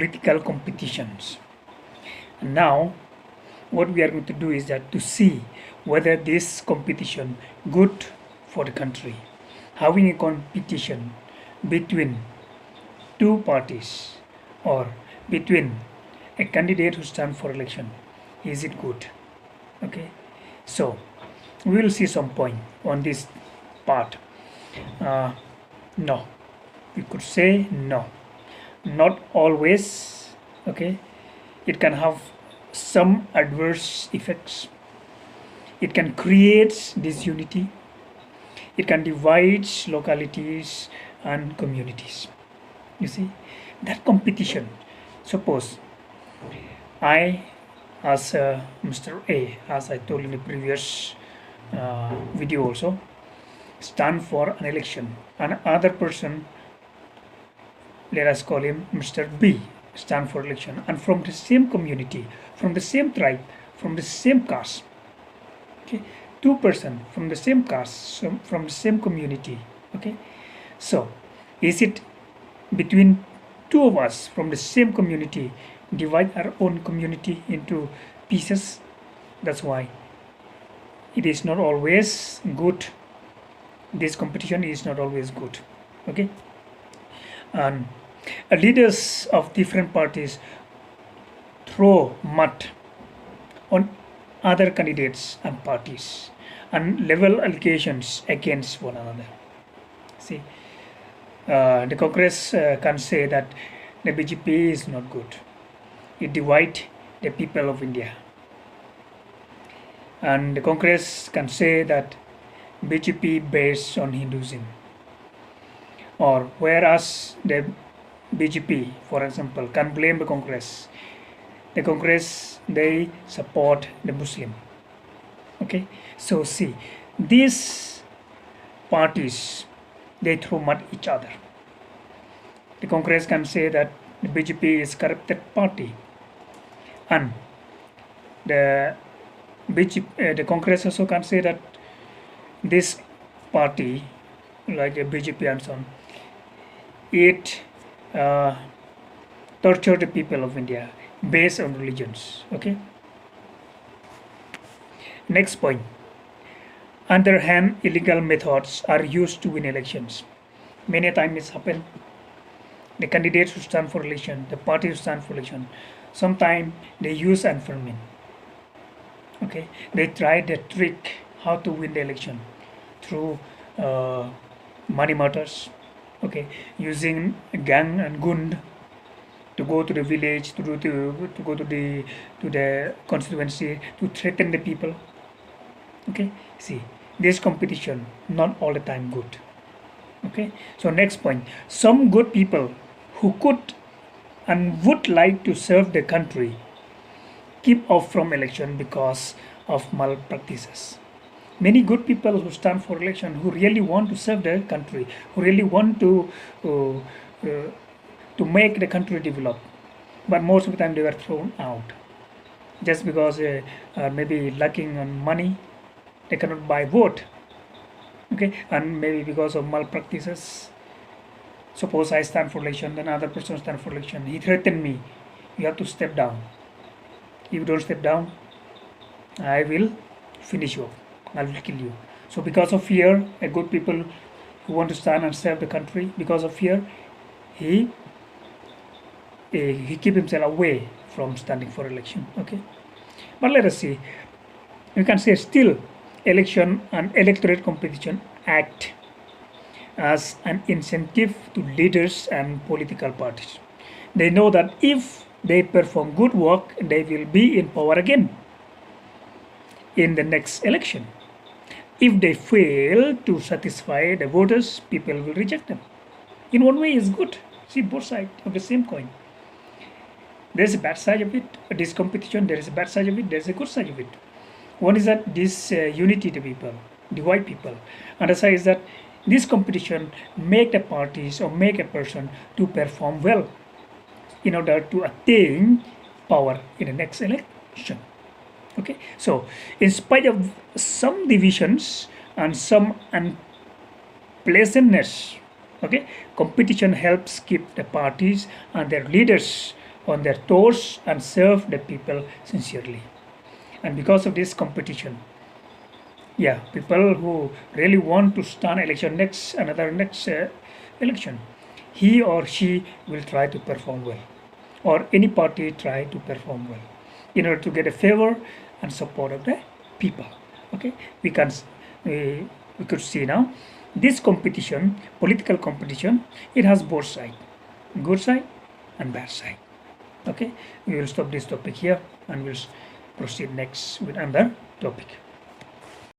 political competitions. And now what we are going to do is that to see whether this competition good for the country. Having a competition between two parties or between a candidate who stand for election, is it good? Okay, so we will see some point on this part. No, we could say no, not always. Okay, it can have some adverse effects. It can create disunity. It can divide localities and communities. You see, that competition. Suppose I, as Mr. A, as I told in the previous video also, stand for an election. Another person, let us call him Mr. B, stand for election, and from the same community, from the same tribe, from the same caste. Okay, two person from the same caste, from the same community. Okay, so is it between two of us from the same community divide our own community into pieces? That's why it is not always good. This competition is not always good. Okay, and leaders of different parties throw mud on other candidates and parties and level allegations against one another. See, the Congress can say that the BJP is not good. It divides the people of India. And the Congress can say that BJP based on Hinduism. Or whereas the BJP, for example, can blame the Congress. The Congress, they support the Muslim. Okay, so see, these parties, they throw mud each other. The Congress can say that the BJP is corrupted party, and the the Congress also can say that this party, like the BJP and so on, it tortured the people of India based on religions. Okay. Next point. Underhand illegal methods are used to win elections. Many times it's happened. The candidates who stand for election, the parties who stand for election, sometimes they use unfurlment. Okay, they try the trick how to win the election through money matters. Okay, using gang and gund to go to the village, to go to the constituency to threaten the people. Okay, see, this competition not all the time good. Okay, so next point, some good people who could and would like to serve the country keep off from election because of malpractices. Many good people who stand for election, who really want to serve their country, who really want to make the country develop, but most of the time they were thrown out just because maybe lacking on money, they cannot buy vote. Okay, and maybe because of malpractices. Suppose I stand for election, then other person stand for election. He threatened me, you have to step down. If you don't step down, I will finish you. I will kill you. So because of fear, a good people who want to stand and serve the country, because of fear, he keep himself away from standing for election. Okay, but let us see. You can say still, election and electorate competition act as an incentive to leaders and political parties. They know that if they perform good work, they will be in power again in the next election. If they fail to satisfy the voters, people will reject them. In one way, it's good. See both sides of the same coin. There's a bad side of it. This competition, there is a bad side of it. There's a good side of it. One is that this unity the people, divide people. Another side is that this competition make the parties or make a person to perform well in order to attain power in the next election. Okay, so in spite of some divisions and some unpleasantness, okay, competition helps keep the parties and their leaders on their toes and serve the people sincerely. And because of this competition, people who really want to stand election next election, he or she will try to perform well, or any party try to perform well, in order to get a favor and support of the people. Okay, we can we could see now this competition, political competition, it has both sides, good side and bad side. Okay, we will stop this topic here and we'll proceed next with another topic.